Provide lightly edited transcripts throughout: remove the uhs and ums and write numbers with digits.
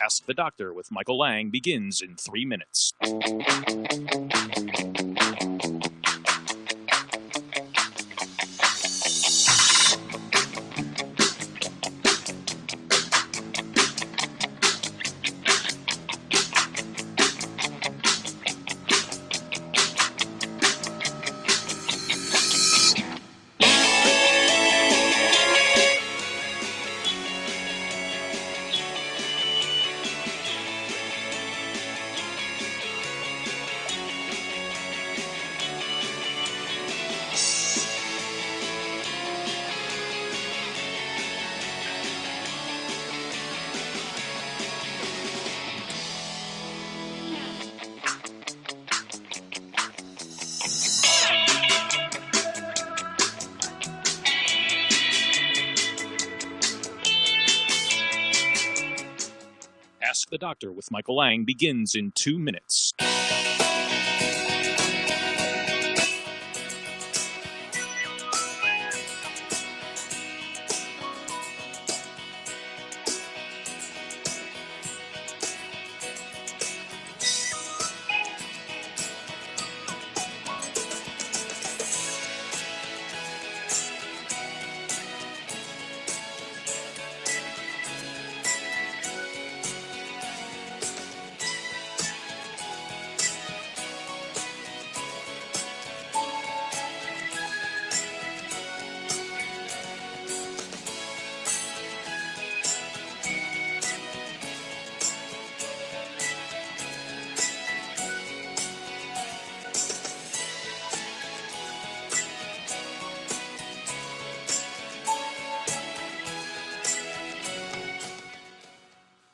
Ask the Doctor with Michael Lange begins in 3 minutes. Ask the Doctor with Michael Lange begins in 2 minutes.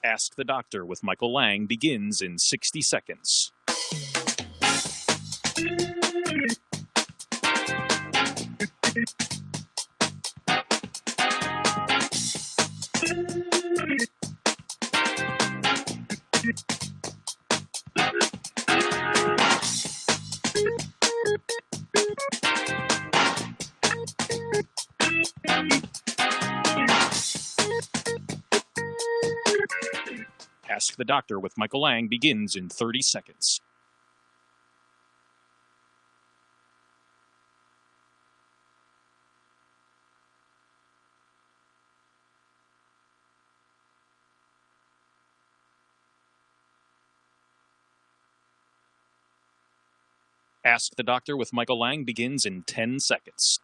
Ask the Doctor with Michael Lange begins in 60 seconds. Ask the Doctor with Michael Lange begins in 30 seconds. Ask the Doctor with Michael Lange begins in 10 seconds.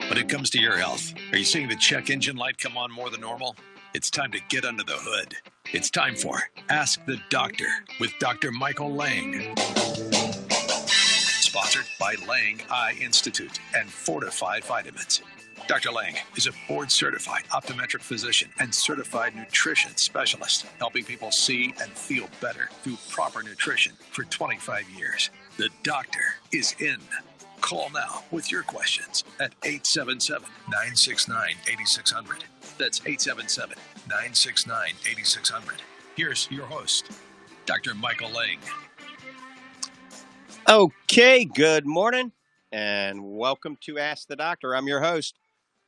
When it comes to your health, are you seeing the check engine light come on more than normal? It's time to get under the hood. It's time for Ask the Doctor with Dr. Michael Lange. Sponsored by Lange Eye Institute and Fortified Vitamins. Dr. Lange is a board-certified optometric physician and certified nutrition specialist, helping people see and feel better through proper nutrition for 25 years. The doctor is in. Call now with your questions at 877-969-8600. That's 877-969-8600. Here's your host, Dr. Michael Lange. Okay, good morning, and welcome to Ask the Doctor. I'm your host,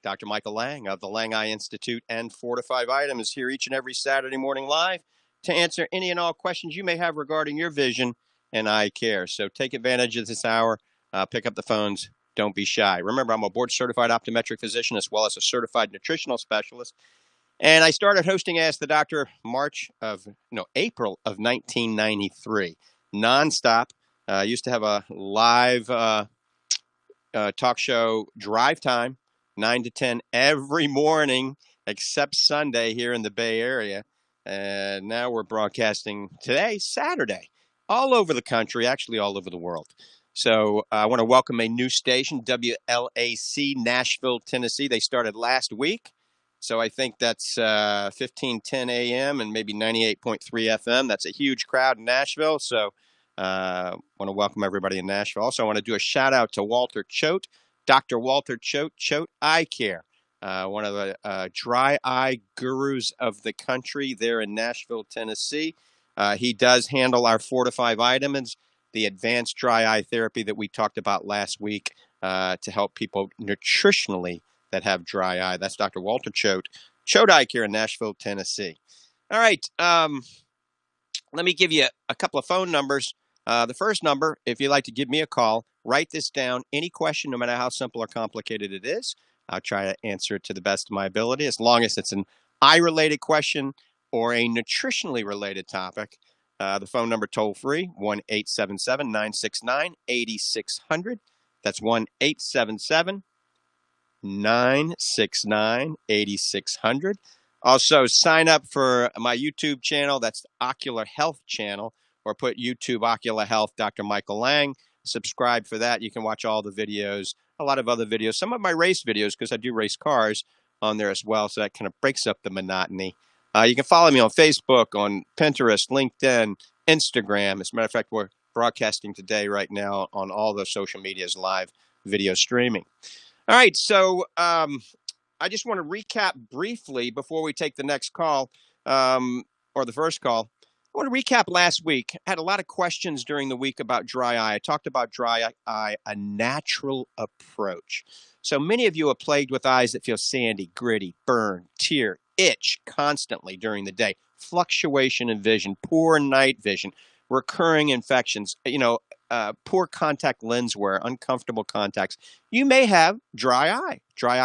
Dr. Michael Lange of the Lange Eye Institute and Fortified Vitamins, here each and every Saturday morning live to answer any and all questions you may have regarding your vision and eye care. So take advantage of this hour. Pick up the phones. Don't be shy. Remember, I'm a board-certified optometric physician as well as a certified nutritional specialist. And I started hosting Ask the Doctor April of 1993, nonstop. Used to have a live talk show drive time, 9 to 10 every morning, except Sunday here in the Bay Area. And now we're broadcasting today, Saturday, all over the country, actually all over the world. So I want to welcome a new station, WLAC, Nashville, Tennessee. They started last week. So I think that's 1510 a.m. and maybe 98.3 FM. That's a huge crowd in Nashville. So I want to welcome everybody in Nashville. Also, I want to do a shout out to Walter Choate, Dr. Walter Choate, Choate Eye Care, one of the dry eye gurus of the country there in Nashville, Tennessee. He does handle our 4 to 5 vitamins, the advanced dry eye therapy that we talked about last week to help people nutritionally that have dry eye. That's Dr. Walter Choate, Choate Eye Care in Nashville, Tennessee. All right. Let me give you a couple of phone numbers. The first number, if you'd like to give me a call, write this down. Any question, no matter how simple or complicated it is, I'll try to answer it to the best of my ability, as long as it's an eye-related question or a nutritionally related topic. The phone number toll-free, 1-877-969-8600. That's 1-877-969-8600. Also, sign up for my YouTube channel. That's the Ocular Health channel, or put YouTube Ocular Health, Dr. Michael Lange. Subscribe for that. You can watch all the videos, a lot of other videos, some of my race videos, because I do race cars on there as well. So that kind of breaks up the monotony. You can follow me on Facebook, on Pinterest, LinkedIn, Instagram. As a matter of fact, we're broadcasting today right now on all the social medias, live video streaming. All right, so I just want to recap briefly before we take the next call, or the first call. I want to recap last week. I had a lot of questions during the week about dry eye. I talked about dry eye, a natural approach. So many of you are plagued with eyes that feel sandy, gritty, burn, tear, itch constantly during the day, fluctuation in vision, poor night vision, recurring infections, poor contact lens wear, uncomfortable contacts. You may have dry eye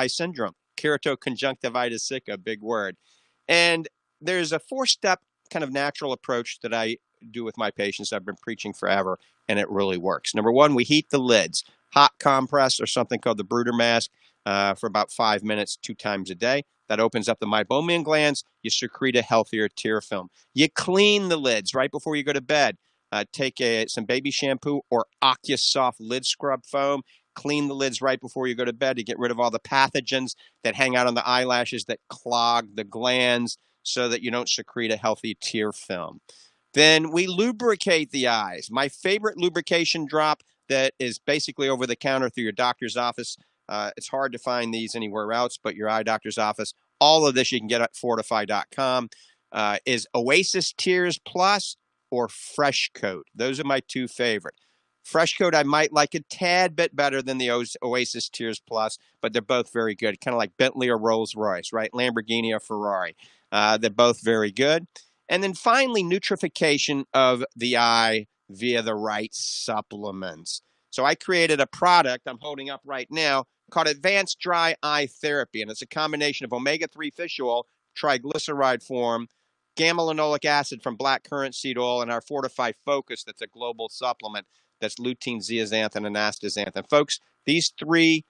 syndrome. Keratoconjunctivitis sicca, big word. And there's a 4-step kind of natural approach that I do with my patients. I've been preaching forever, and it really works. Number 1, we heat the lids. Hot compress or something called the Bruder mask for about 5 minutes, 2 times a day. That opens up the meibomian glands. You secrete a healthier tear film. You clean the lids right before you go to bed. Take some baby shampoo or OcuSoft lid scrub foam. Clean the lids right before you go to bed to get rid of all the pathogens that hang out on the eyelashes that clog the glands so that you don't secrete a healthy tear film. Then we lubricate the eyes. My favorite lubrication drop that is basically over the counter through your doctor's office. It's hard to find these anywhere else but your eye doctor's office. All of this you can get at fortify.com. Is Oasis Tears Plus or Fresh Coat. Those are my 2 favorite. Fresh Coat I might like a tad bit better than the Oasis Tears Plus, but they're both very good. Kind of like Bentley or Rolls-Royce, right? Lamborghini or Ferrari. They're both very good. And then finally, nutrification of the eye via the right supplements. So I created a product I'm holding up right now called Advanced Dry Eye Therapy, and it's a combination of omega-3 fish oil, triglyceride form, gamma-linolic acid from black currant seed oil, and our Fortify Focus that's a global supplement that's lutein, zeaxanthin, and astaxanthin. Folks, these 3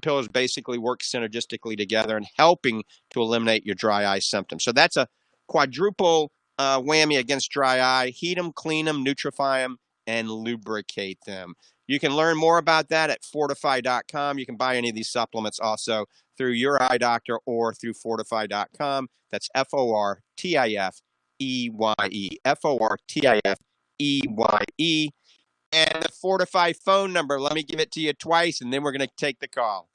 pillars basically work synergistically together and helping to eliminate your dry eye symptoms. So that's a quadruple whammy against dry eye. Heat them, clean them, nutrify them, and lubricate them. You can learn more about that at fortify.com. You can buy any of these supplements also through your eye doctor or through fortify.com. That's Fortifie. Fortifie. And the Fortify phone number, let me give it to you twice, and then we're going to take the call.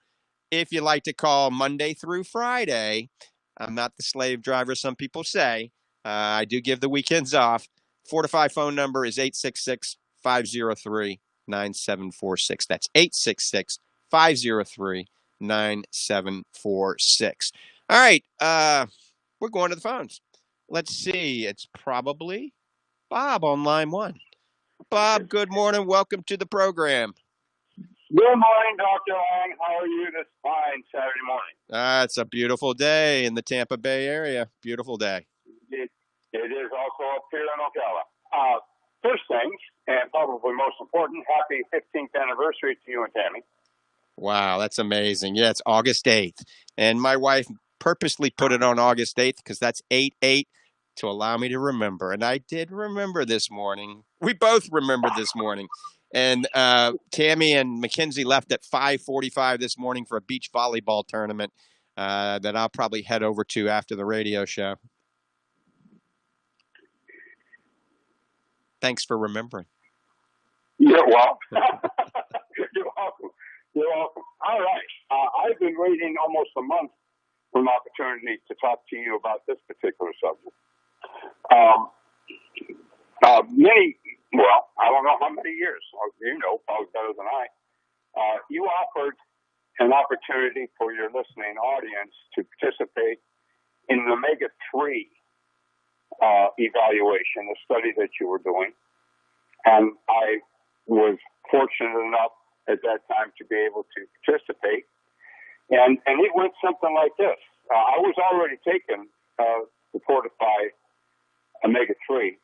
If you like to call Monday through Friday, I'm not the slave driver some people say. I do give the weekends off. Fortify phone number is 866-503-9746. That's 866-503-9746. All right, we're going to the phones. Let's see. It's probably Bob on line 1. Bob, good morning. Welcome to the program. Good morning, Dr. Lange. How are you this fine Saturday morning? It's a beautiful day in the Tampa Bay area. Beautiful day. It is also up here in Ocala. First things, and probably most important, happy 15th anniversary to you and Tammy. Wow, that's amazing. Yeah, it's August 8th. And my wife purposely put it on August 8th because that's 8/8 to allow me to remember. And I did remember this morning. We both remembered this morning. And Tammy and Mackenzie left at 5:45 this morning for a beach volleyball tournament that I'll probably head over to after the radio show. Thanks for remembering. You're welcome. You're welcome. You're welcome. All right. I've been waiting almost a month for an opportunity to talk to you about this particular subject. I don't know how many years, you know, probably better than I, you offered an opportunity for your listening audience to participate in an omega-3 evaluation, a study that you were doing. And I was fortunate enough at that time to be able to participate. And it went something like this. I was already taking the Fortify omega-3.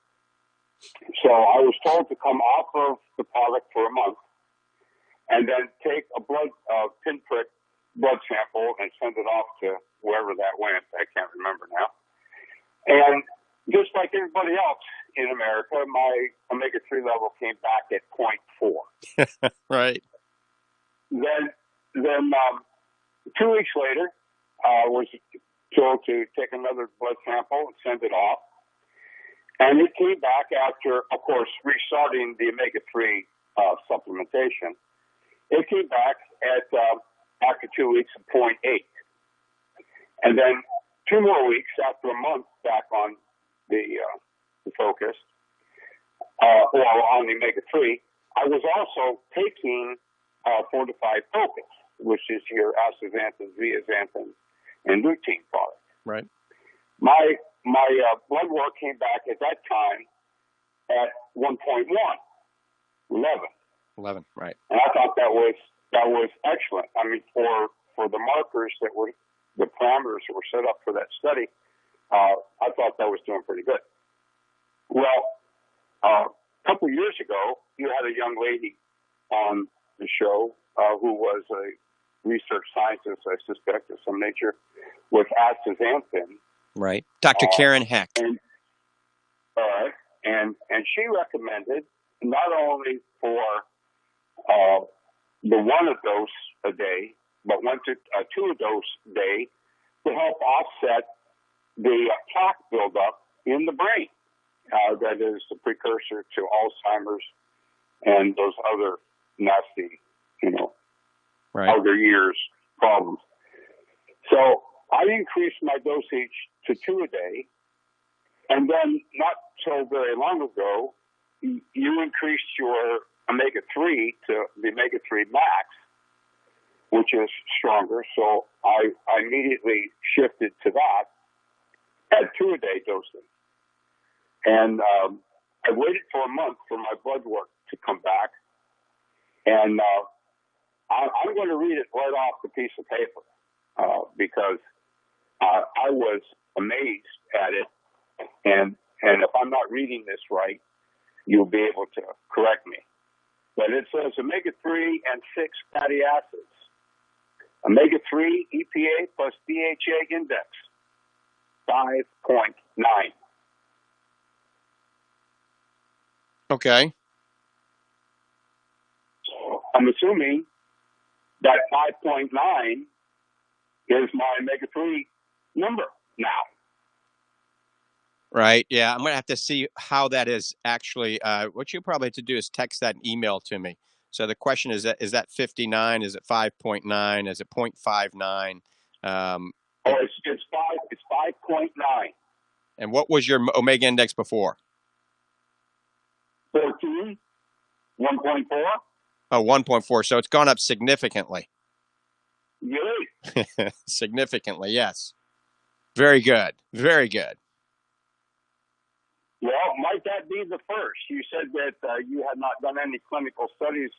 So I was told to come off of the product for a month and then take a pinprick blood sample and send it off to wherever that went. I can't remember now. And just like everybody else in America, my omega-3 level came back at 0.4. Right. Then 2 weeks later, I was told to take another blood sample and send it off. And it came back after, of course, restarting the omega-3 supplementation. It came back at after 2 weeks of 0.8. And then 2 more weeks after a month back on the focus, on the omega-3, I was also taking Fortified Focus, which is your astaxanthin, zeaxanthin, and lutein product. Right. My blood work came back at that time at 1.1, 11, right. and I thought that was excellent. I mean, for the markers that were the parameters that were set up for that study, I thought that was doing pretty good. Well, a couple of years ago, you had a young lady on the show who was a research scientist, I suspect, of some nature, with astaxanthin. Right. Dr. Karen Heck. And she recommended not only for the 1 dose a day, but 1 to 2 dose a day to help offset the plaque buildup in the brain. That is the precursor to Alzheimer's and those other nasty, outer years problems. So I increased my dosage to 2 a day, and then not so very long ago, you increased your omega-3 to the omega-3 max, which is stronger. So I immediately shifted to that at 2 a day dosing. And I waited for a month for my blood work to come back, and I'm going to read it right off the piece of paper because I was amazed at it, and if I'm not reading this right, you'll be able to correct me. But it says omega-3 and 6 fatty acids. Omega-3 EPA plus DHA index, 5.9. Okay. So I'm assuming that 5.9 is my omega-3 number now. Right. Yeah. I'm going to have to see how that is actually. What you probably have to do is text that and email to me. So the question is that 59? Is it 5.9? Is it 0.59? It's 5.9. And what was your omega index before? 14, 1.4. Oh, 1.4. So it's gone up significantly. Yay. Significantly, yes. Very good. Very good. Well, might that be the first? You said that you had not done any clinical studies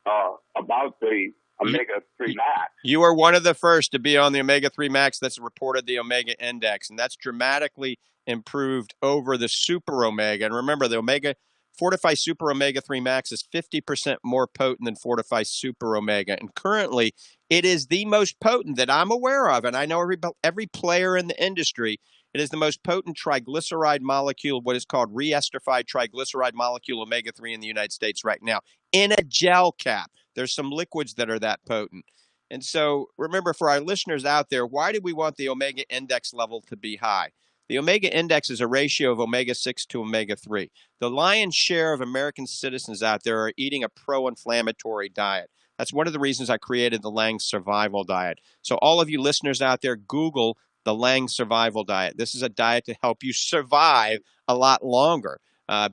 about the omega-3 max. You are one of the first to be on the omega-3 max that's reported the omega index, and that's dramatically improved over the super omega. And remember, the omega Fortify Super Omega 3 Max is 50% more potent than Fortify Super Omega. And currently, it is the most potent that I'm aware of. And I know every player in the industry, it is the most potent triglyceride molecule, what is called reesterified triglyceride molecule omega 3 in the United States right now, in a gel cap. There's some liquids that are that potent. And so remember, for our listeners out there, why do we want the omega index level to be high? The omega index is a ratio of omega-6 to omega-3. The lion's share of American citizens out there are eating a pro-inflammatory diet. That's one of the reasons I created the Lange Survival Diet. So all of you listeners out there, Google the Lange Survival Diet. This is a diet to help you survive a lot longer,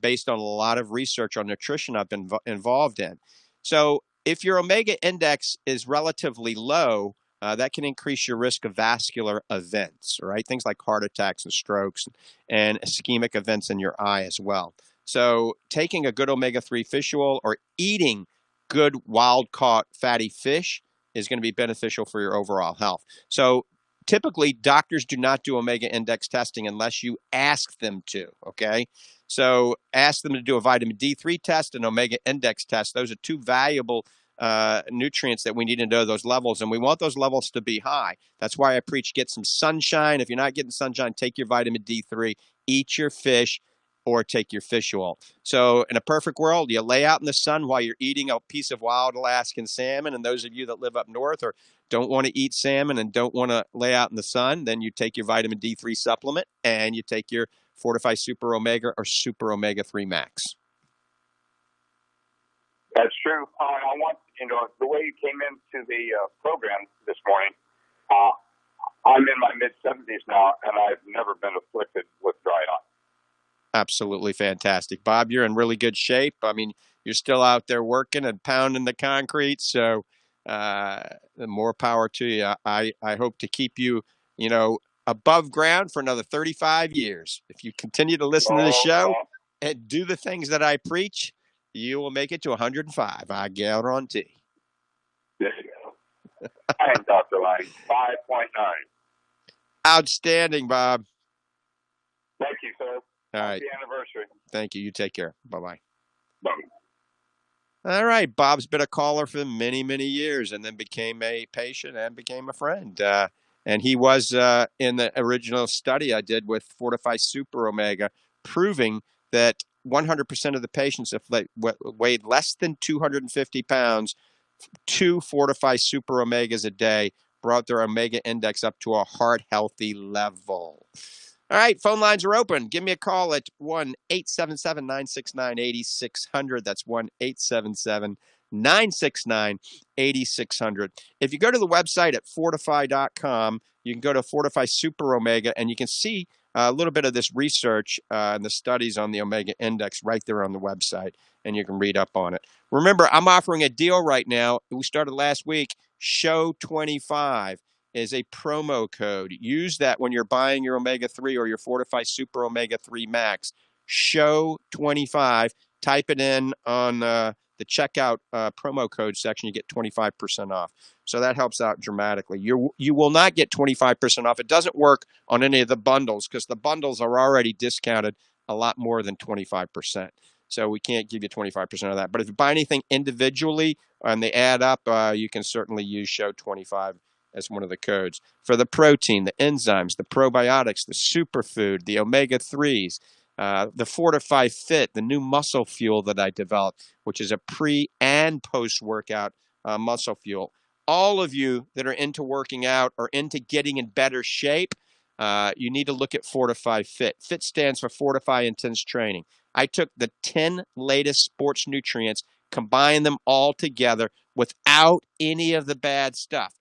based on a lot of research on nutrition I've been involved in. So if your omega index is relatively low, that can increase your risk of vascular events, right? Things like heart attacks and strokes and ischemic events in your eye as well. So taking a good omega-3 fish oil or eating good wild-caught fatty fish is going to be beneficial for your overall health. So typically, doctors do not do omega index testing unless you ask them to, okay? So ask them to do a vitamin D3 test and omega index test. Those are two valuable nutrients that we need to know those levels, and we want those levels to be high. That's why I preach get some sunshine. If you're not getting sunshine, take your vitamin D3, eat your fish, or take your fish oil. So in a perfect world, you lay out in the sun while you're eating a piece of wild Alaskan salmon, and those of you that live up north or don't want to eat salmon and don't want to lay out in the sun, then you take your vitamin D3 supplement and you take your Fortify Super Omega or Super Omega 3 Max. That's true. I want, the way you came into the program this morning, I'm in my mid-70s now, and I've never been afflicted with dry eye. Absolutely fantastic. Bob, you're in really good shape. I mean, you're still out there working and pounding the concrete, so more power to you. I hope to keep you, above ground for another 35 years. If you continue to listen to the show and do the things that I preach, you will make it to 105, I guarantee. There you go. I am Dr. Lange, 5.9. Outstanding, Bob. Thank you, sir. All right. Happy anniversary. Thank you. You take care. Bye-bye. Bye. All right. Bob's been a caller for many, many years and then became a patient and became a friend. And he was in the original study I did with Fortify Super Omega, proving that 100% of the patients, if they weighed less than 250 pounds, 2 Fortify Super Omegas a day brought their omega index up to a heart-healthy level. All right, phone lines are open. Give me a call at 1-877-969-8600. That's 1-877-969-8600. If you go to the website at fortify.com, you can go to Fortify Super Omega, and you can see a little bit of this research and the studies on the omega index right there on the website, and you can read up on it. Remember, I'm offering a deal right now. We started last week. Show25 is a promo code. Use that when you're buying your omega-3 or your Fortify Super Omega-3 Max. Show25. Type it in on the checkout promo code section. You get 25% off. So that helps out dramatically. You will not get 25% off. It doesn't work on any of the bundles because the bundles are already discounted a lot more than 25%. So we can't give you 25% of that. But if you buy anything individually and they add up, you can certainly use Show25 as one of the codes. For the protein, the enzymes, the probiotics, the superfood, the omega-3s, the Fortify Fit, the new muscle fuel that I developed, which is a pre and post-workout muscle fuel. All of you that are into working out or into getting in better shape, you need to look at Fortify Fit. FIT stands for Fortify Intense Training. I took the 10 latest sports nutrients, combined them all together without any of the bad stuff.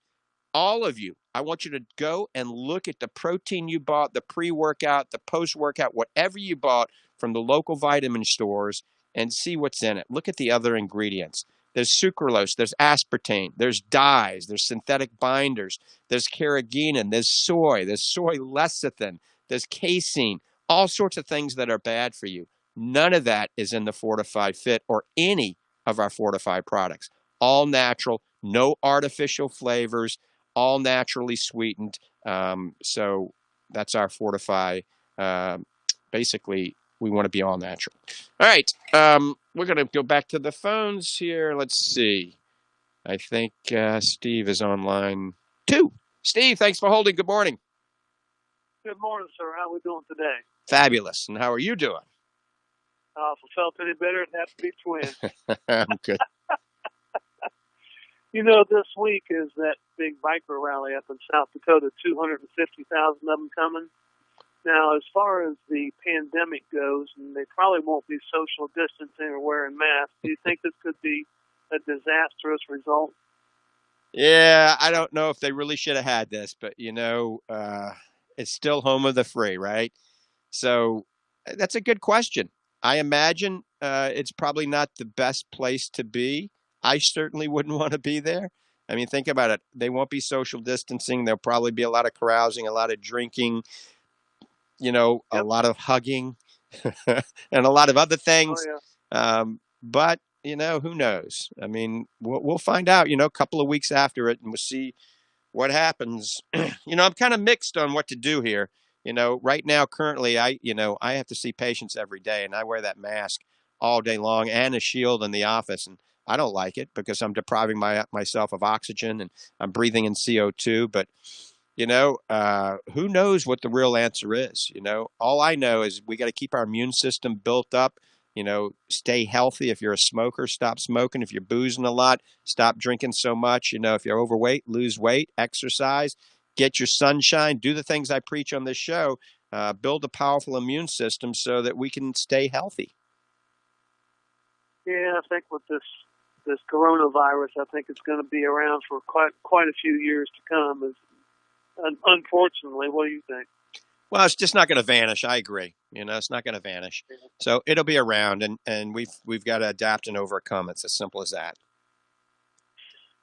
All of you, I want you to go and look at the protein you bought, the pre-workout, the post-workout, whatever you bought from the local vitamin stores and see what's in it. Look at the other ingredients. There's sucralose, there's aspartame, there's dyes, there's synthetic binders, there's carrageenan, there's soy lecithin, there's casein, all sorts of things that are bad for you. None of that is in the Fortify Fit or any of our Fortify products. all natural, no artificial flavors, all naturally sweetened. So that's our Fortify. Basically, we want to be all natural. All right. We're going to go back to the phones here. Let's see. I think Steve is on line 2. Steve, thanks for holding. Good morning. Good morning, sir. How are we doing today? Fabulous. And how are you doing? If I felt any better, it'd have to be twins. I'm good. This week is that big biker rally up in South Dakota, 250,000 of them coming. Now, as far as the pandemic goes, and they probably won't be social distancing or wearing masks, do you think this could be a disastrous result? Yeah, I don't know if they really should have had this, but, it's still home of the free, right? So that's a good question. I imagine it's probably not the best place to be. I certainly wouldn't want to be there. I mean, think about it. They won't be social distancing. There'll probably be a lot of carousing, a lot of drinking, a lot of hugging and a lot of other things. Oh, yeah. But, who knows? I mean, we'll find out, a couple of weeks after it, and we'll see what happens. I'm kind of mixed on what to do here. Right now, currently, I have to see patients every day, and I wear that mask all day long and a shield in the office. And I don't like it because I'm depriving myself of oxygen and I'm breathing in CO2. But, who knows what the real answer is? All I know is we got to keep our immune system built up. Stay healthy. If you're a smoker, stop smoking. If you're boozing a lot, stop drinking so much. If you're overweight, lose weight, exercise, get your sunshine, do the things I preach on this show, build a powerful immune system so that we can stay healthy. Yeah, I think with this coronavirus, I think it's going to be around for quite a few years to come. Unfortunately, what do you think? Well, it's just not going to vanish. I agree. It's not going to vanish. So it'll be around, and we've got to adapt and overcome. It's as simple as that.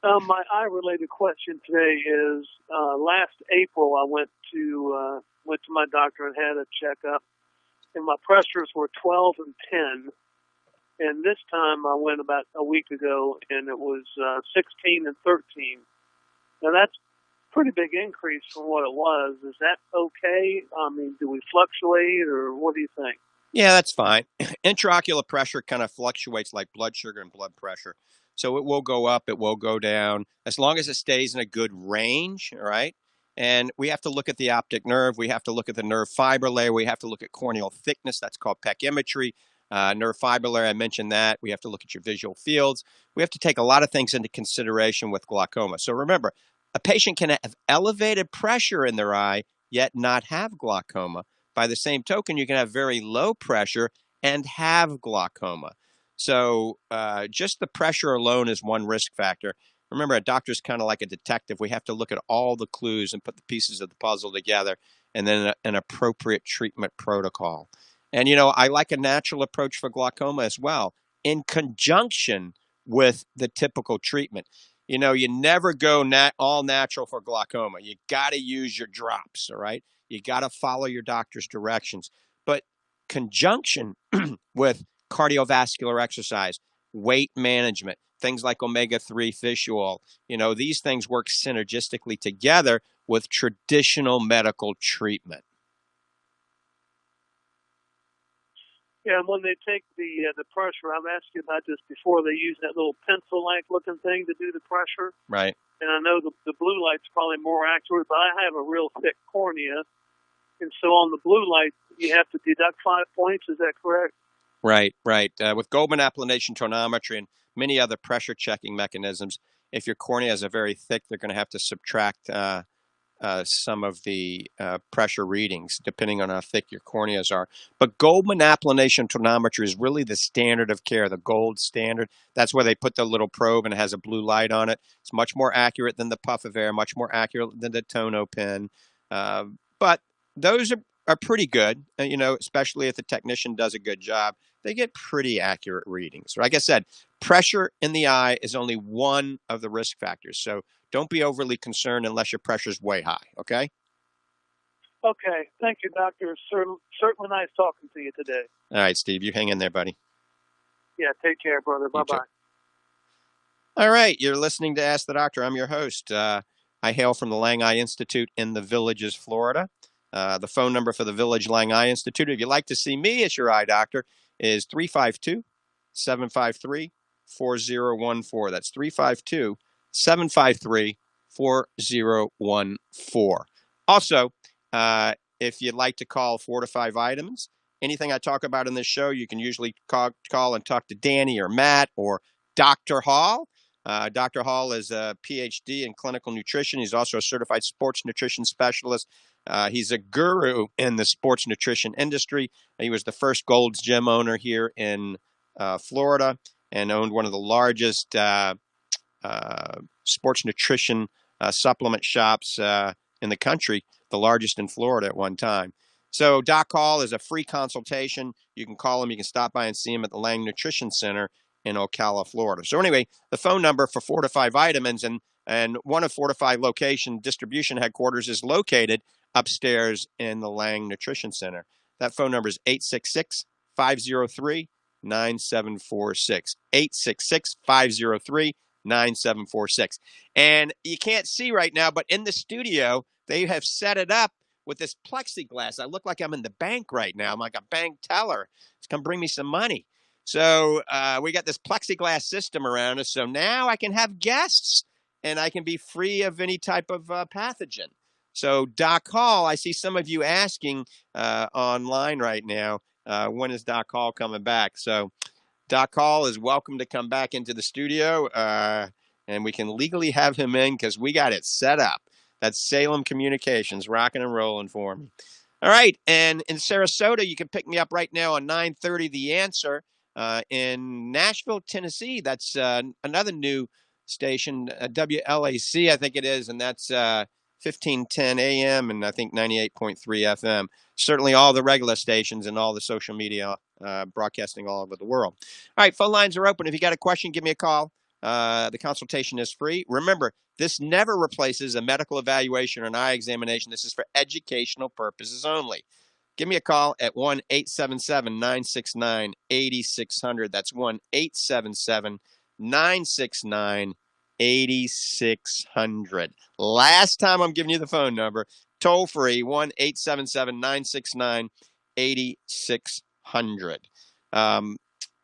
My eye-related question today is: last April, I went to my doctor and had a checkup, and my pressures were 12 and 10. And this time, I went about a week ago, and it was 16 and 13. Now that's pretty big increase from what it was. Is that okay? I mean, do we fluctuate, or what do you think? Yeah, that's fine. Intraocular pressure kind of fluctuates like blood sugar and blood pressure. So it will go up, it will go down, as long as it stays in a good range, all right? And we have to look at the optic nerve. We have to look at the nerve fiber layer. We have to look at corneal thickness. That's called pachymetry. Nerve fiber layer, I mentioned that. We have to look at your visual fields. We have to take a lot of things into consideration with glaucoma. So remember, a patient can have elevated pressure in their eye, yet not have glaucoma. By the same token, you can have very low pressure and have glaucoma. So just the pressure alone is one risk factor. Remember, a doctor's kind of like a detective. We have to look at all the clues and put the pieces of the puzzle together, and then an appropriate treatment protocol. And, I like a natural approach for glaucoma as well, in conjunction with the typical treatment. You never go all natural for glaucoma. You got to use your drops, all right? You got to follow your doctor's directions. But conjunction with cardiovascular exercise, weight management, things like omega-3 fish oil, these things work synergistically together with traditional medical treatment. Yeah, and when they take the pressure, I've asked you about this before. They use that little pencil-like looking thing to do the pressure. Right. And I know the blue light's probably more accurate, but I have a real thick cornea. And so on the blue light, you have to deduct 5 points. Is that correct? Right. With Goldman applanation tonometry and many other pressure checking mechanisms, if your cornea is very thick, they're going to have to subtract some of the pressure readings, depending on how thick your corneas are. But Goldman applanation tonometry is really the standard of care, the gold standard. That's where they put the little probe and it has a blue light on it. It's much more accurate than the puff of air, much more accurate than the tono pen. But those are pretty good, especially if the technician does a good job. They get pretty accurate readings. Like I said, pressure in the eye is only one of the risk factors. So don't be overly concerned unless your pressure is way high, okay? Okay. Thank you, Doctor. Certainly nice talking to you today. All right, Steve, you hang in there, buddy. Yeah, take care, brother. Bye-bye. All right, you're listening to Ask the Doctor. I'm your host. I hail from the Lange Institute in the Villages, Florida. The phone number for the Village Lange Institute, if you'd like to see me as your eye doctor, is 352-753-4014. That's 352-753-4014. Also, if you'd like to call 4 to 5 items, anything I talk about in this show, you can usually call and talk to Danny or Matt or Dr. Hall. Dr. Hall is a PhD in clinical nutrition. He's also a certified sports nutrition specialist. He's a guru in the sports nutrition industry. He was the first Gold's Gym owner here in Florida and owned one of the largest sports nutrition supplement shops in the country, the largest in Florida at one time. So Doc Hall is a free consultation. You can call him. You can stop by and see him at the Lange Nutrition Center in Ocala, Florida. So anyway, the phone number for 4 to 5 vitamins and one of 4 to 5 location distribution headquarters is located upstairs in the Lange Nutrition Center. That phone number is 866-503-9746. 866-503-9746. And you can't see right now, but in the studio, they have set it up with this plexiglass. I look like I'm in the bank right now. I'm like a bank teller. It's come bring me some money. So we got this plexiglass system around us. So now I can have guests and I can be free of any type of pathogen. So Doc Hall, I see some of you asking online right now, when is Doc Hall coming back? So Doc Hall is welcome to come back into the studio and we can legally have him in because we got it set up. That's Salem Communications, rocking and rolling for me. All right. And in Sarasota, you can pick me up right now on 930 The Answer. In Nashville, Tennessee, that's another new station, WLAC, I think it is, and that's 1510 AM and I think 98.3 FM. Certainly all the regular stations and all the social media broadcasting all over the world. All right, phone lines are open. If you got a question, give me a call. The consultation is free. Remember, this never replaces a medical evaluation or an eye examination. This is for educational purposes only. Give me a call at 1-877-969-8600. That's 1-877-969-8600. Last time I'm giving you the phone number, toll free, 1-877-969-8600. I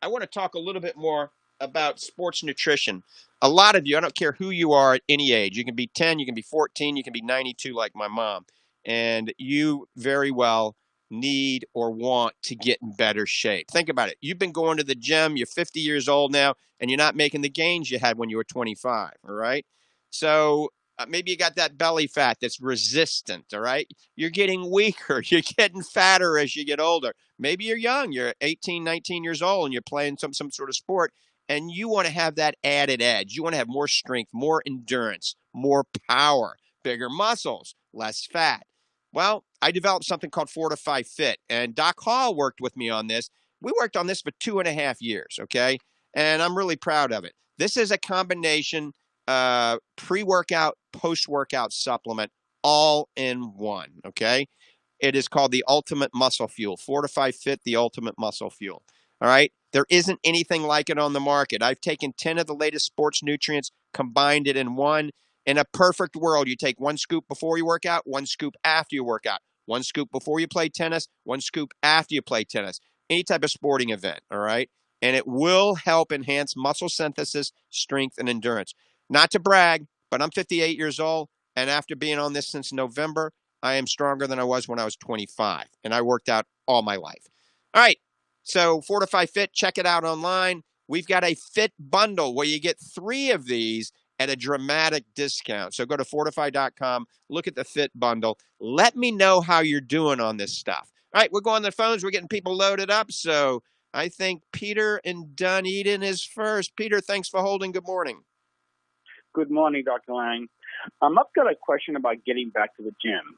want to talk a little bit more about sports nutrition. A lot of you, I don't care who you are at any age, you can be 10, you can be 14, you can be 92 like my mom, and you very well need or want to get in better shape. Think about it. You've been going to the gym, you're 50 years old now, and you're not making the gains you had when you were 25, all right? So maybe you got that belly fat that's resistant, all right? You're getting weaker. You're getting fatter as you get older. Maybe you're young. You're 18, 19 years old, and you're playing some sort of sport, and you want to have that added edge. You want to have more strength, more endurance, more power, bigger muscles, less fat. Well, I developed something called Fortify Fit, and Doc Hall worked with me on this. We worked on this for 2.5 years, okay? And I'm really proud of it. This is a combination pre-workout, post-workout supplement, all in one, okay? It is called the Ultimate Muscle Fuel. Fortify Fit, the Ultimate Muscle Fuel, all right? There isn't anything like it on the market. I've taken 10 of the latest sports nutrients, combined it in one. In a perfect world, you take 1 scoop before you work out, 1 scoop after you work out, 1 scoop before you play tennis, 1 scoop after you play tennis, any type of sporting event, all right? And it will help enhance muscle synthesis, strength, and endurance. Not to brag, but I'm 58 years old, and after being on this since November, I am stronger than I was when I was 25, and I worked out all my life. All right, so Fortify Fit, check it out online. We've got a fit bundle where you get 3 of these at a dramatic discount. So go to fortify.com, look at the fit bundle. Let me know how you're doing on this stuff. All right, we're going to the phones. We're getting people loaded up. So I think Peter in Dunedin is first. Peter, thanks for holding. Good morning. Good morning, Dr. Lange. I've got a question about getting back to the gym.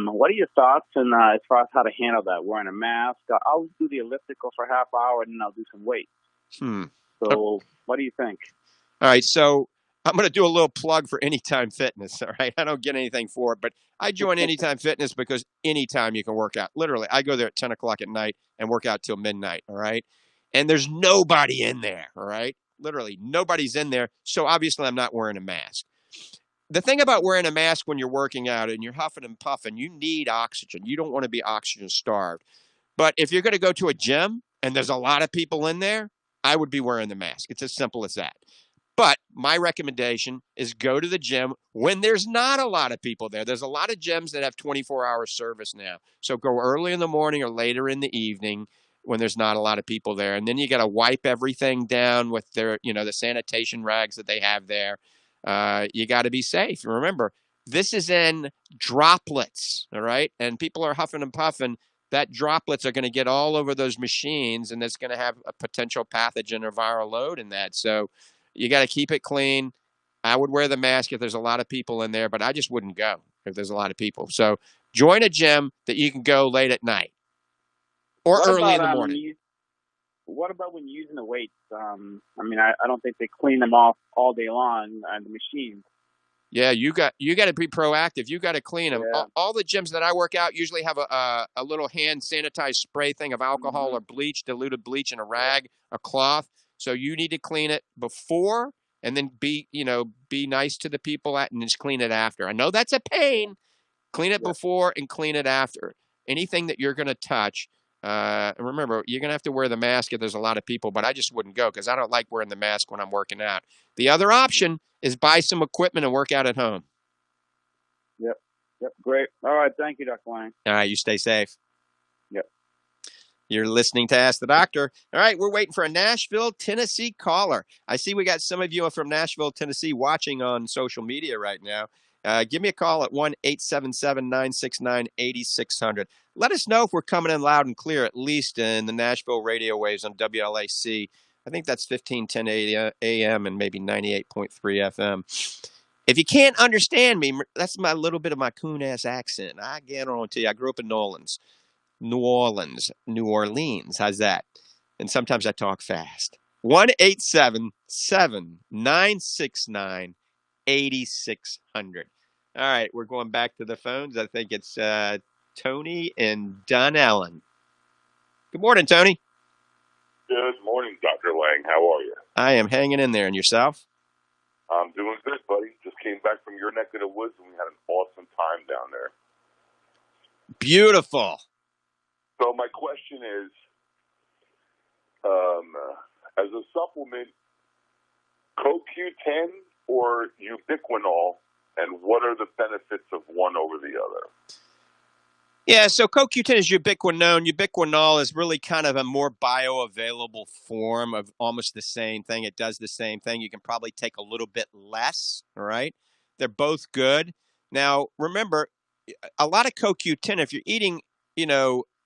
What are your thoughts as far as how to handle that? Wearing a mask? I'll do the elliptical for half hour and then I'll do some weights. So what do you think? All right, so I'm going to do a little plug for Anytime Fitness, all right? I don't get anything for it, but I join Anytime Fitness because anytime you can work out. Literally, I go there at 10 o'clock at night and work out till midnight, all right? And there's nobody in there, all right? literally nobody's in there. So obviously I'm not wearing a mask. The thing about wearing a mask when you're working out and you're huffing and puffing, you need oxygen. You don't want to be oxygen starved. But if you're going to go to a gym and there's a lot of people in there, I would be wearing the mask. It's as simple as that. But my recommendation is go to the gym when there's not a lot of people there. There's a lot of gyms that have 24-hour service now. So go early in the morning or later in the evening when there's not a lot of people there. And then you got to wipe everything down with their, the sanitation rags that they have there. You got to be safe. Remember, this is in droplets, all right? And people are huffing and puffing. That droplets are going to get all over those machines, and that's going to have a potential pathogen or viral load in that. So you got to keep it clean. I would wear the mask if there's a lot of people in there, but I just wouldn't go if there's a lot of people. So join a gym that you can go late at night or early in the morning. What about when you're using the weights? I don't think they clean them off all day long on the machines. Yeah, you got to be proactive. You got to clean them. Yeah. All the gyms that I work out usually have a little hand sanitized spray thing of alcohol or bleach, diluted bleach in a rag, a cloth. So you need to clean it before and then be nice to the people and just clean it after. I know that's a pain. Clean it before and clean it after. Anything that you're going to touch. Remember, you're going to have to wear the mask if there's a lot of people, but I just wouldn't go because I don't like wearing the mask when I'm working out. The other option is buy some equipment and work out at home. Yep. Great. All right. Thank you, Dr. Lange. All right. You stay safe. Yep. You're listening to Ask the Doctor. All right. We're waiting for a Nashville, Tennessee caller. I see we got some of you from Nashville, Tennessee watching on social media right now. Give me a call at 1-877-969-8600. Let us know if we're coming in loud and clear, at least in the Nashville radio waves on WLAC. I think that's 1510 AM and maybe 98.3 FM. If you can't understand me, that's my little bit of my coon-ass accent. I guarantee you, I grew up in New Orleans. How's that? And sometimes I talk fast. 1-877-969-8600. All right, we're going back to the phones. I think it's Tony and Dunellen. Good morning, Tony. Good morning, Dr. Lange. How are you? I am hanging in there. And yourself? I'm doing good, buddy. Just came back from your neck of the woods, and we had an awesome time down there. Beautiful. So my question is, as a supplement, CoQ10 or ubiquinol, and what are the benefits of one over the other? Yeah, so CoQ10 is ubiquinone. Ubiquinol is really kind of a more bioavailable form of almost the same thing. It does the same thing. You can probably take a little bit less, all right? They're both good. Now, remember, a lot of CoQ10, if you're eating,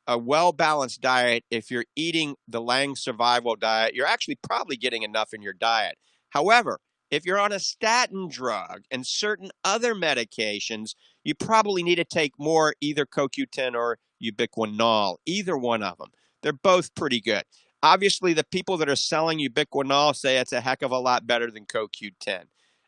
a well-balanced diet, if you're eating the Lange survival diet, you're actually probably getting enough in your diet. However, if you're on a statin drug and certain other medications, you probably need to take more, either CoQ10 or ubiquinol, either one of them. They're both pretty good. Obviously, the people that are selling ubiquinol say it's a heck of a lot better than CoQ10.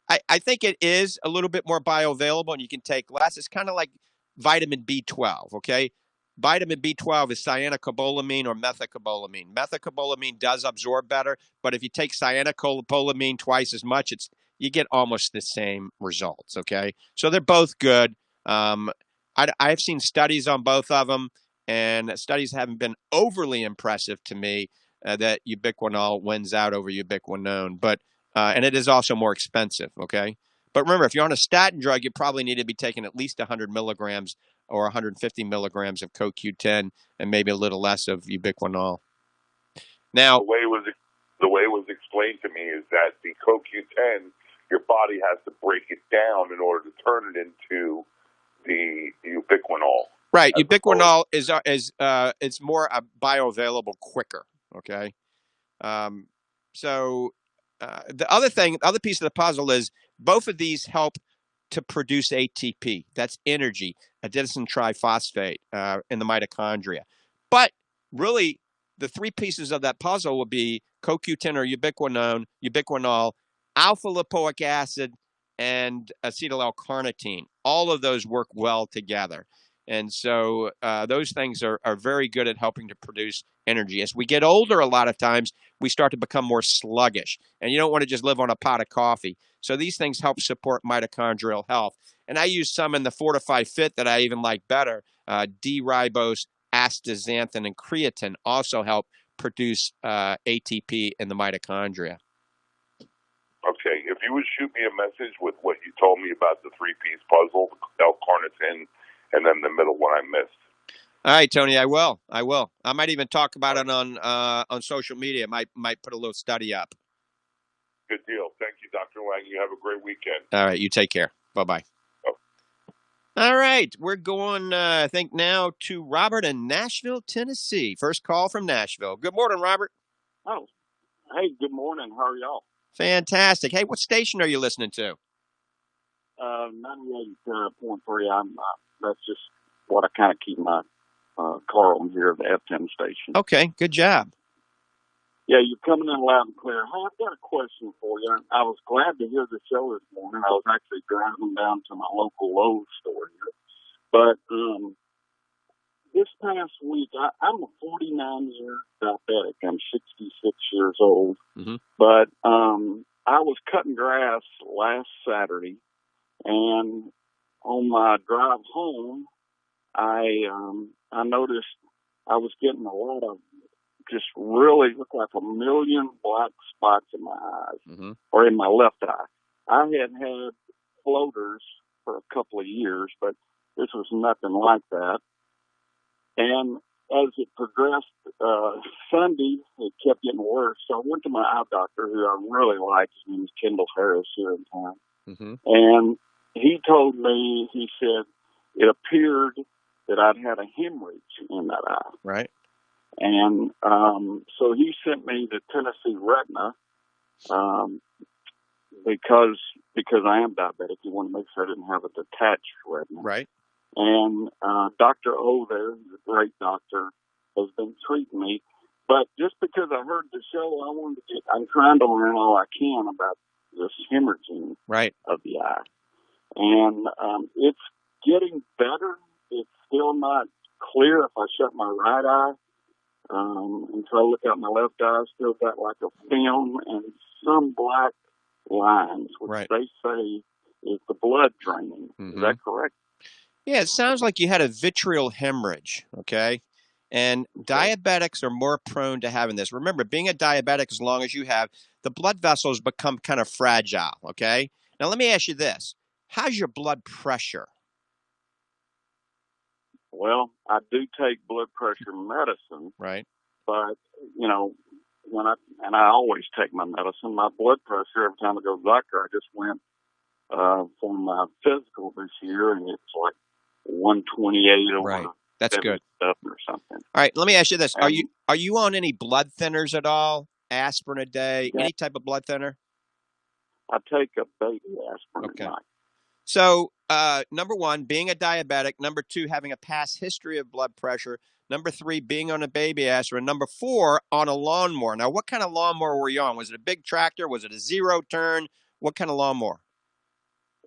I think it is a little bit more bioavailable and you can take less. It's kind of like vitamin B12, okay? Vitamin B12 is cyanocobalamin or methacobalamin. Methacobalamin does absorb better, but if you take cyanocobalamin twice as much, you get almost the same results, okay? So they're both good. I've seen studies on both of them, and studies haven't been overly impressive to me that ubiquinol wins out over ubiquinone, but and it is also more expensive, okay? But remember, if you're on a statin drug, you probably need to be taking at least 100 milligrams or 150 milligrams of CoQ10 and maybe a little less of ubiquinol. Now, the way it was explained to me is that the CoQ10, your body has to break it down in order to turn it into the ubiquinol. Right, ubiquinol is it's more bioavailable quicker. Okay, so the other piece of the puzzle is both of these help to produce ATP. That's energy, adenosine triphosphate in the mitochondria. But really, the three pieces of that puzzle would be CoQ10 or ubiquinol, alpha lipoic acid, and acetyl-L-carnitine. All of those work well together. And so those things are very good at helping to produce energy. As we get older, a lot of times we start to become more sluggish, and you don't want to just live on a pot of coffee. So these things help support mitochondrial health. And I use some in the Fortify Fit that I even like better. D-ribose, astaxanthin, and creatine also help produce ATP in the mitochondria. Okay, if you would shoot me a message with what you told me about the three-piece puzzle, L-carnitine, and then the middle one I missed. All right, Tony, I will. I might even talk about it on social media. Might put a little study up. Good deal. Thank you, Dr. Lange. You have a great weekend. All right, you take care. Bye-bye. Oh. All right, we're going, I think, now to Robert in Nashville, Tennessee. First call from Nashville. Good morning, Robert. Oh, hey, good morning. How are y'all? Fantastic. Hey, what station are you listening to? 98.3. That's just what I kind of keep my car on here, the FM station. Okay, good job. Yeah, you're coming in loud and clear. Hey, I've got a question for you. I was glad to hear the show this morning. I was actually driving down to my local Lowe's store here. But this past week, I'm a 49-year diabetic. I'm 66 years old. Mm-hmm. But I was cutting grass last Saturday, and on my drive home, I noticed I was getting a lot of just really looked like a million black spots in my eyes, mm-hmm. or in my left eye. I had floaters for a couple of years, but this was nothing like that. And as it progressed, Sunday, it kept getting worse. So I went to my eye doctor, who I really like. His name is Kendall Harris here in town. Mm-hmm. And he told me, he said, it appeared that I'd had a hemorrhage in that eye. Right. And so he sent me to Tennessee Retina because I am diabetic. He wanted to make sure I didn't have a detached retina. Right. And Dr. O there, who's a great doctor, has been treating me. But just because I heard the show, I'm trying to learn all I can about this hemorrhaging right. of the eye. And it's getting better. It's still not clear if I shut my right eye. Until I look out my left eye, I've still got like a film and some black lines, which right. they say is the blood draining. Mm-hmm. Is that correct? Yeah, it sounds like you had a vitreal hemorrhage, okay? And diabetics are more prone to having this. Remember, being a diabetic, as long as you have, the blood vessels become kind of fragile, okay? Now, let me ask you this. How's your blood pressure? Well, I do take blood pressure medicine. Right. But, I always take my medicine. My blood pressure, every time I go to the doctor, I just went for my physical this year, and it's like 128 over right. That's good. Or something. All right, let me ask you this. Are you on any blood thinners at all? Aspirin a day? Any type of blood thinner? I take a baby aspirin at night. So, number one, being a diabetic. Number two, having a past history of blood pressure. Number three, being on a baby aspirin. Number four, on a lawnmower. Now, what kind of lawnmower were you on? Was it a big tractor? Was it a zero turn? What kind of lawnmower?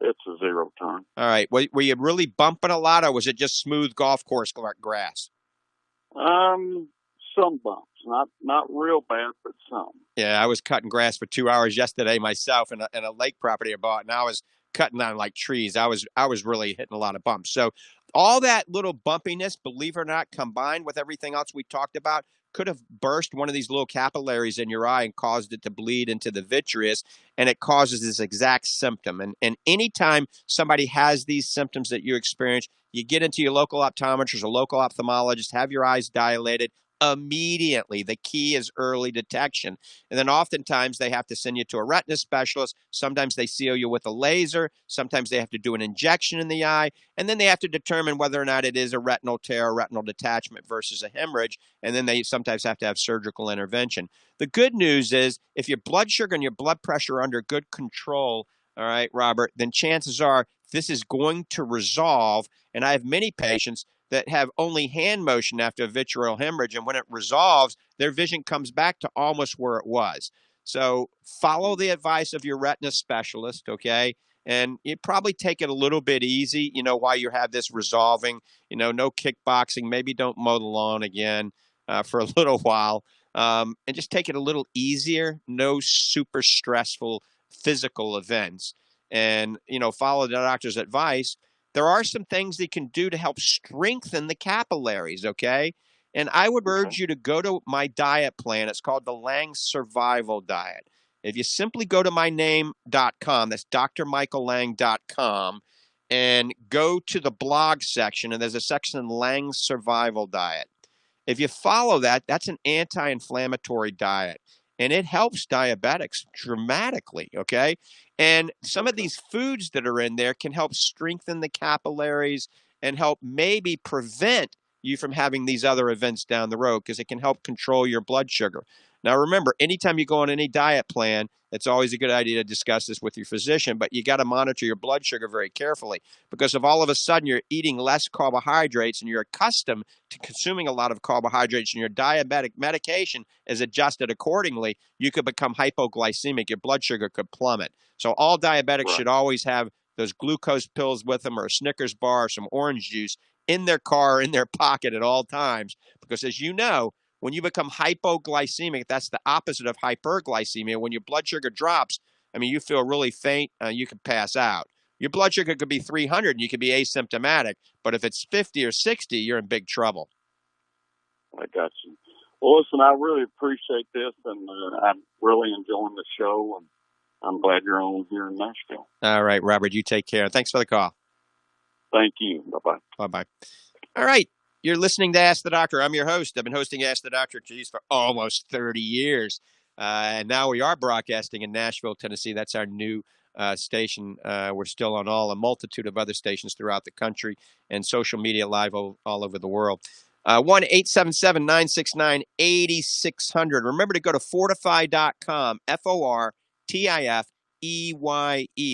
It's a zero turn. All right. Were you really bumping a lot, or was it just smooth golf course grass? Some bumps. Not real bad, but some. Yeah, I was cutting grass for 2 hours yesterday myself in a lake property I bought, and I was cutting down like trees. I was really hitting a lot of bumps. So all that little bumpiness, believe it or not, combined with everything else we talked about, could have burst one of these little capillaries in your eye and caused it to bleed into the vitreous, and it causes this exact symptom. And anytime somebody has these symptoms that you experience, you get into your local optometrist or local ophthalmologist, have your eyes dilated immediately. The key is early detection. And then oftentimes they have to send you to a retina specialist. Sometimes they seal you with a laser. Sometimes they have to do an injection in the eye. And then they have to determine whether or not it is a retinal tear or retinal detachment versus a hemorrhage. And then they sometimes have to have surgical intervention. The good news is if your blood sugar and your blood pressure are under good control, all right, Robert, then chances are this is going to resolve. And I have many patients that have only hand motion after a vitreal hemorrhage, and when it resolves, their vision comes back to almost where it was. So follow the advice of your retina specialist, okay? And you probably take it a little bit easy, while you have this resolving, no kickboxing, maybe don't mow the lawn again for a little while. And just take it a little easier, no super stressful physical events. And, follow the doctor's advice. There are some things they can do to help strengthen the capillaries, okay? And I would urge you to go to my diet plan. It's called the Lange Survival Diet. If you simply go to myname.com, that's drmichaellange.com, and go to the blog section, and there's a section, Lange Survival Diet. If you follow that, that's an anti-inflammatory diet, and it helps diabetics dramatically, okay? And some of these foods that are in there can help strengthen the capillaries and help maybe prevent you from having these other events down the road, because it can help control your blood sugar. Now, remember, anytime you go on any diet plan, it's always a good idea to discuss this with your physician, but you got to monitor your blood sugar very carefully, because if all of a sudden you're eating less carbohydrates and you're accustomed to consuming a lot of carbohydrates and your diabetic medication is adjusted accordingly, you could become hypoglycemic. Your blood sugar could plummet. So all diabetics should always have those glucose pills with them, or a Snickers bar, or some orange juice in their car, or in their pocket at all times, because as you know, when you become hypoglycemic, that's the opposite of hyperglycemia. When your blood sugar drops, you feel really faint, you could pass out. Your blood sugar could be 300 and you could be asymptomatic, but if it's 50 or 60, you're in big trouble. I got you. Well, listen, I really appreciate this, and I'm really enjoying the show, and I'm glad you're on here in Nashville. All right, Robert, you take care. Thanks for the call. Thank you. Bye-bye. Bye-bye. All right. You're listening to Ask the Doctor. I'm your host. I've been hosting Ask the Doctor, for almost 30 years. And now we are broadcasting in Nashville, Tennessee. That's our new station. We're still on a multitude of other stations throughout the country, and social media live all over the world. 1-877-969-8600. Remember to go to fortify.com, FORTIFEYE.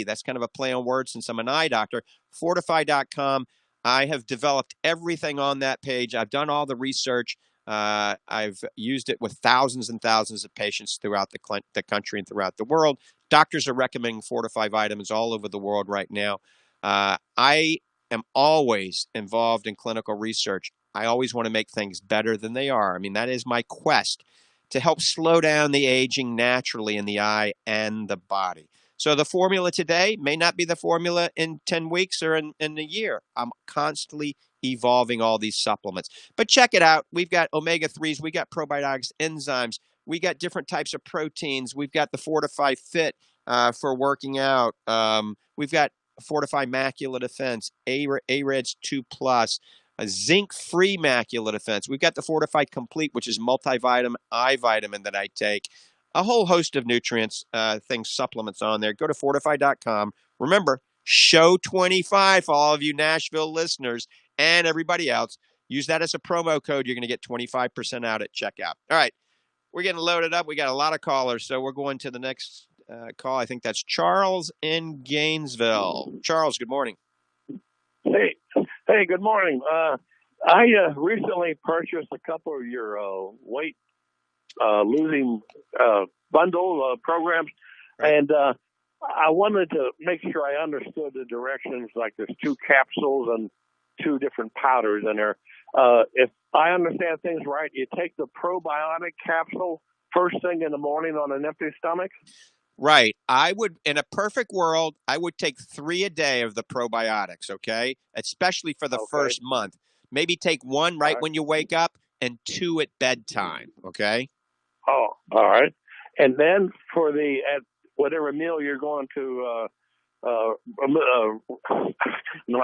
That's kind of a play on words since I'm an eye doctor. Fortify.com. I have developed everything on that page. I've done all the research. I've used it with thousands and thousands of patients throughout the country and throughout the world. Doctors are recommending Fortify vitamins all over the world right now. I am always involved in clinical research. I always want to make things better than they are. That is my quest, to help slow down the aging naturally in the eye and the body. So the formula today may not be the formula in 10 weeks or in a year. I'm constantly evolving all these supplements. But check it out. We've got omega-3s. We got probiotics, enzymes. We got different types of proteins. We've got the Fortify Fit for working out. We've got Fortify Macular Defense, AREDS 2+, a zinc-free macular defense. We've got the Fortify Complete, which is multivitamin, eye vitamin that I take. A whole host of nutrients, supplements on there. Go to fortify.com. Remember, show 25 for all of you Nashville listeners and everybody else. Use that as a promo code. You're going to get 25% out at checkout. All right. We're getting loaded up. We got a lot of callers, so we're going to the next call. I think that's Charles in Gainesville. Charles, good morning. Hey, good morning. I recently purchased a couple of your weight losing bundle programs, and I wanted to make sure I understood the directions. Like there's 2 capsules and 2 different powders in there. If I understand things right, you take the probiotic capsule first thing in the morning on an empty stomach? Right. I would, in a perfect world, I would take 3 a day of the probiotics, okay? Especially for the first month. Maybe take 1 right when you wake up and 2 at bedtime, okay? Oh, all right. And then for at whatever meal you're going to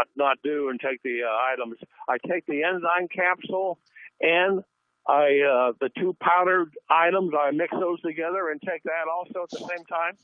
not do and take the items, I take the enzyme capsule and the 2 powdered items, I mix those together and take that also at the same time.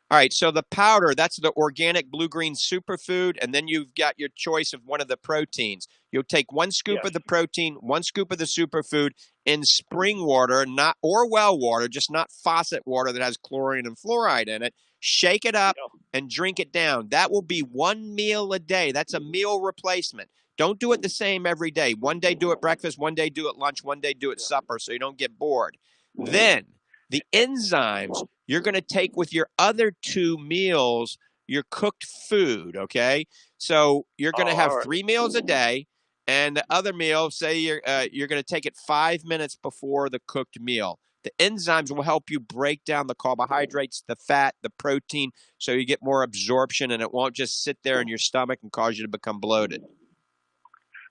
All right, so the powder, that's the organic blue-green superfood, and then you've got your choice of one of the proteins. You'll take 1 scoop of the protein, 1 scoop of the superfood in spring water, or well water, just not faucet water that has chlorine and fluoride in it. Shake it up and drink it down. That will be 1 meal a day. That's a meal replacement. Don't do it the same every day. One day do it breakfast, one day do it lunch, one day do it supper so you don't get bored. Then the enzymes you're going to take with your other 2 meals, your cooked food, okay? So you're going to have all right. 3 meals a day, and the other meal, say you're going to take it 5 minutes before the cooked meal. The enzymes will help you break down the carbohydrates, the fat, the protein, so you get more absorption, and it won't just sit there in your stomach and cause you to become bloated.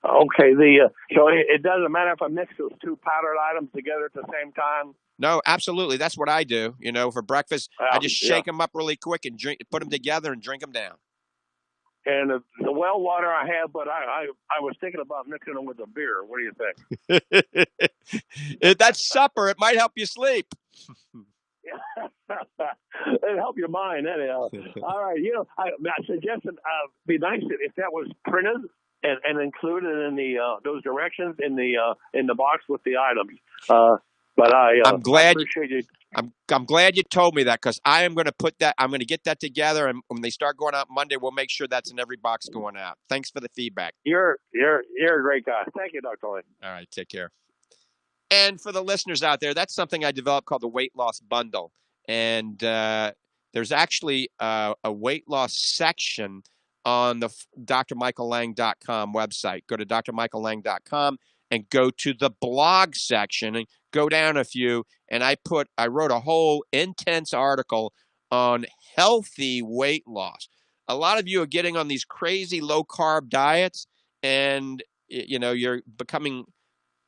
Okay. So it doesn't matter if I mix those two powdered items together at the same time. No, absolutely. That's what I do. For breakfast, I just shake them up really quick and put them together and drink them down. And the well water I have, but I was thinking about mixing them with a beer. What do you think? If that's supper, it might help you sleep. It'll help your mind, anyhow. All right. I suggested be nice if that was printed and included in those directions in the box with the items. But I'm glad. I appreciate you. I'm glad you told me that, because I am going to put that. I'm going to get that together, and when they start going out Monday, we'll make sure that's in every box going out. Thanks for the feedback. You're a great guy. Thank you, Dr. Lane. All right, take care. And for the listeners out there, that's something I developed called the Weight Loss Bundle, and there's actually a weight loss section on the drmichaellange.com website. Go to drmichaellange.com and go to the blog section and go down a few. And I wrote a whole intense article on healthy weight loss. A lot of you are getting on these crazy low carb diets, and you're becoming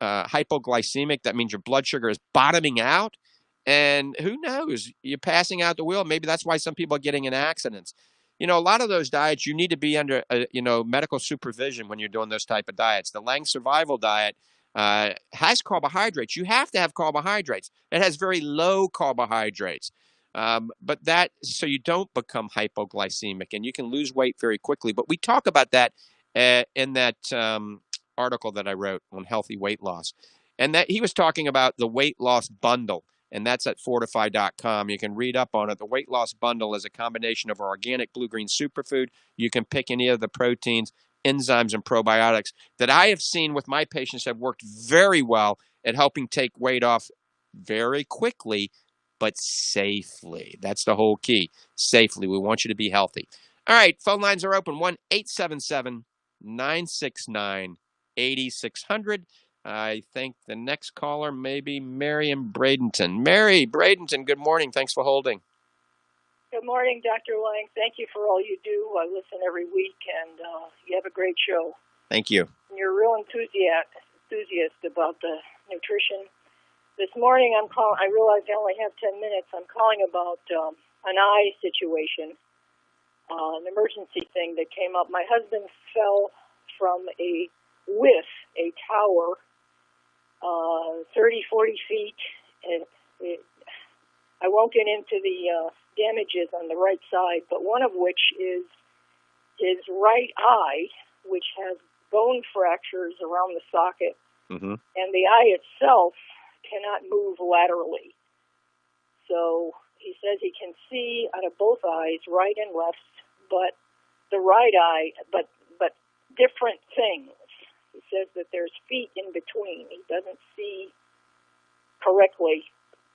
hypoglycemic. That means your blood sugar is bottoming out. And who knows? You're passing out the wheel. Maybe that's why some people are getting in accidents. A lot of those diets, you need to be under, medical supervision when you're doing those type of diets. The Lange Survival Diet has carbohydrates. You have to have carbohydrates. It has very low carbohydrates. But so you don't become hypoglycemic, and you can lose weight very quickly. But we talk about that in that article that I wrote on healthy weight loss. And that he was talking about the weight loss bundle. And that's at fortify.com. You can read up on it. The weight loss bundle is a combination of our organic blue-green superfood. You can pick any of the proteins, enzymes, and probiotics that I have seen with my patients have worked very well at helping take weight off very quickly, but safely. That's the whole key. Safely. We want you to be healthy. All right. Phone lines are open. 1-877-969-8600. I think the next caller may be Mary in Bradenton. Mary, Bradenton, good morning. Thanks for holding. Good morning, Dr. Lange. Thank you for all you do. I listen every week, and you have a great show. Thank you. And you're a real enthusiast about the nutrition. This morning, I realize I only have 10 minutes. I'm calling about an eye situation, an emergency thing that came up. My husband fell from a tower, 30, 40 feet, and I won't get into the damages on the right side, but one of which is his right eye, which has bone fractures around the socket, and the eye itself cannot move laterally. So he says he can see out of both eyes, right and left, but the right eye, but different things. He says that there's feet in between. He doesn't see correctly.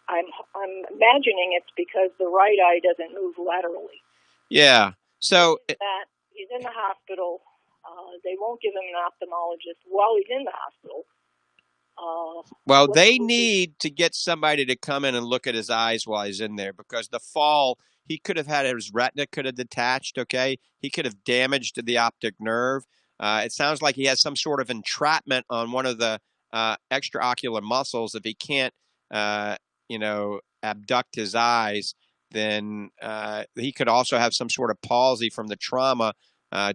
I'm imagining it's because the right eye doesn't move laterally. Yeah. So he's in the hospital. They won't give him an ophthalmologist while he's in the hospital. Well, they need to get somebody to come in and look at his eyes while he's in there, because the fall, he could have had his retina could have detached, okay? He could have damaged the optic nerve. It sounds like he has some sort of entrapment on one of the extraocular muscles. If he can't, abduct his eyes, then he could also have some sort of palsy from the trauma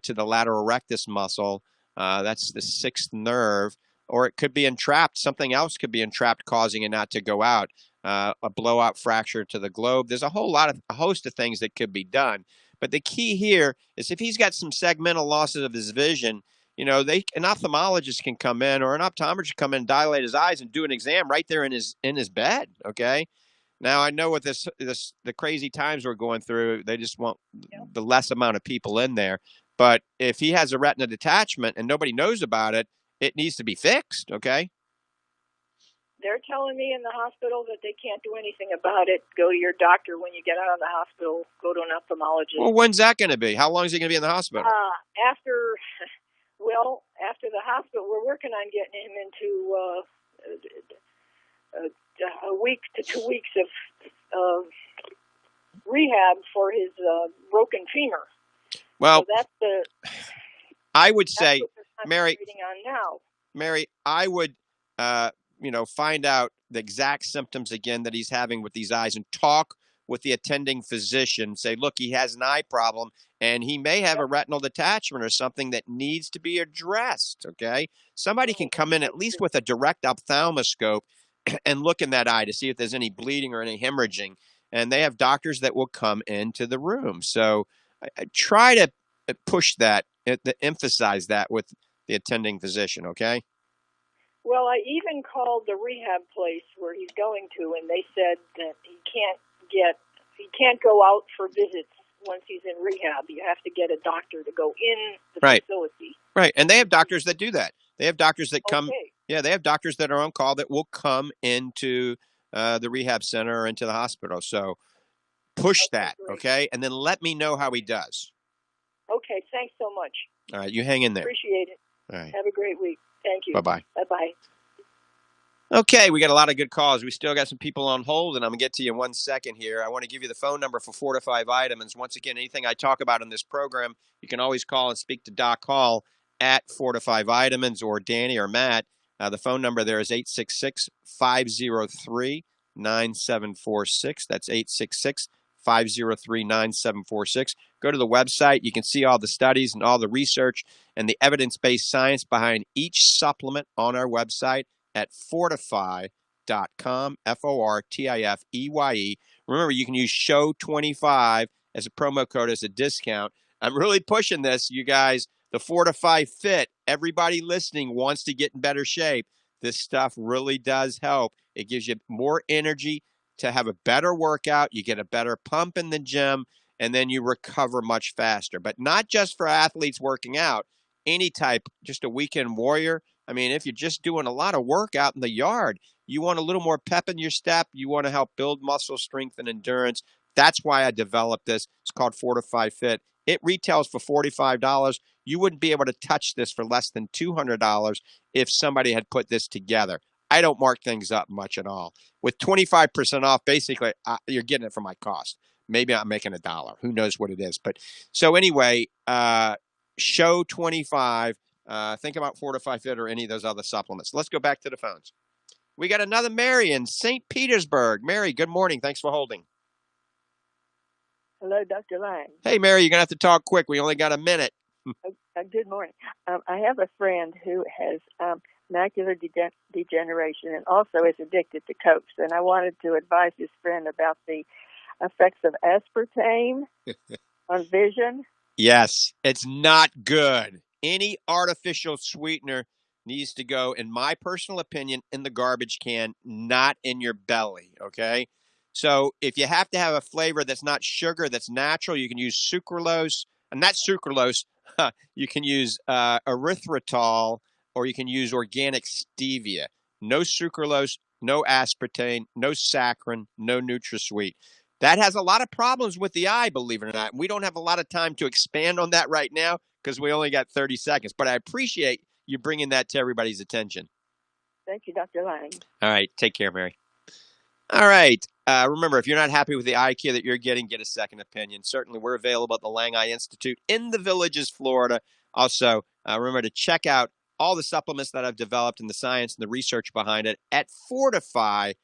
to the lateral rectus muscle. That's the sixth nerve. Or it could be entrapped. Something else could be entrapped, causing it not to go out. A blowout fracture to the globe. There's a host of things that could be done. But the key here is if he's got some segmental losses of his vision, an ophthalmologist can come in, or an optometrist come in and dilate his eyes and do an exam right there in his bed. Okay. Now I know with the crazy times we're going through, they just want the less amount of people in there. But if he has a retina detachment and nobody knows about it, it needs to be fixed. Okay. they're telling me in the hospital that they can't do anything about it. Go to your doctor when you get out of the hospital. Go to an ophthalmologist. Well, when's that going to be? How long is he going to be in the hospital? After the hospital, we're working on getting him into a week to 2 weeks of rehab for his broken femur. Well, so that's the. I would say, Mary. On now. Mary, I would, find out the exact symptoms again that he's having with these eyes and talk with the attending physician. Say, look, he has an eye problem and he may have a retinal detachment or something that needs to be addressed. Okay. Somebody can come in at least with a direct ophthalmoscope and look in that eye to see if there's any bleeding or any hemorrhaging. And they have doctors that will come into the room. So I try to push that, emphasize that with the attending physician. Okay. Well, I even called the rehab place where he's going to, and they said that he can't go out for visits once he's in rehab. You have to get a doctor to go in the facility. Right, and they have doctors that do that. They have doctors that come. Okay. Yeah, they have doctors that are on call that will come into the rehab center or into the hospital. So push that, great. okay? And then let me know how he does. Okay, thanks so much. All right, you hang in there. Appreciate it. All right. Have a great week. Thank you. Bye-bye. Bye-bye. Okay, we got a lot of good calls. We still got some people on hold, and I'm going to get to you in 1 second here. I want to give you the phone number for Fortify Vitamins. Once again, anything I talk about in this program, you can always call and speak to Doc Hall at Fortify Vitamins or Danny or Matt. The phone number there is 866-503-9746. That's 866-503-9746. Go to the website. You can see all the studies and all the research and the evidence-based science behind each supplement on our website at fortify.com, FORTIFEYE. Remember, you can use SHOW25 as a promo code as a discount. I'm really pushing this, you guys. The Fortify Fit, everybody listening wants to get in better shape. This stuff really does help. It gives you more energy to have a better workout. You get a better pump in the gym, and then you recover much faster. But not just for athletes working out, any type, just a weekend warrior. I mean, if you're just doing a lot of work out in the yard, you want a little more pep in your step. You want to help build muscle strength and endurance. That's why I developed this. It's called Fortify Fit. It retails for $45. You wouldn't be able to touch this for less than $200 if somebody had put this together. I don't mark things up much at all. With 25% off, basically, you're getting it for my cost. Maybe I'm making $1. Who knows what it is? But so anyway, Show 25. Think about Fortify Fit or any of those other supplements. Let's go back to the phones. We got another Mary in St. Petersburg. Mary, good morning. Thanks for holding. Hello, Dr. Lange. Hey, Mary, you're going to have to talk quick. We only got a minute. Good morning. I have a friend who has macular degeneration and also is addicted to Cokes, and I wanted to advise this friend about the effects of aspartame on vision. Yes, it's not good. Any artificial sweetener needs to go, in my personal opinion, in the garbage can, not in your belly, okay? So if you have to have a flavor that's not sugar, that's natural, you can use sucralose. And not sucralose, you can use erythritol, or you can use organic stevia. No sucralose, no aspartame, no saccharin, no NutraSweet. That has a lot of problems with the eye, believe it or not. We don't have a lot of time to expand on that right now because we only got 30 seconds. But I appreciate you bringing that to everybody's attention. Thank you, Dr. Lange. All right. Take care, Mary. All right. Remember, if you're not happy with the eye care that you're getting, get a second opinion. Certainly, we're available at the Lange Eye Institute in the Villages, Florida. Also, remember to check out all the supplements that I've developed and the science and the research behind it at fortify.com,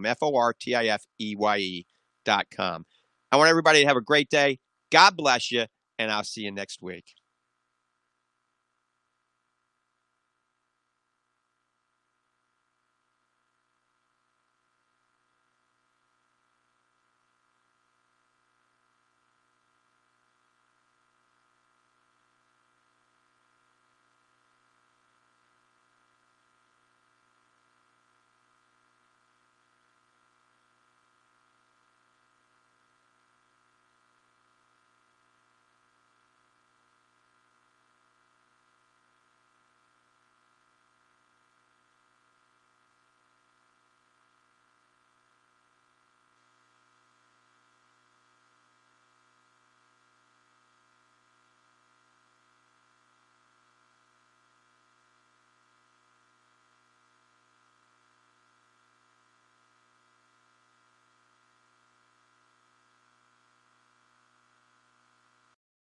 FORTIFEYE.com. I want everybody to have a great day. God bless you, and I'll see you next week.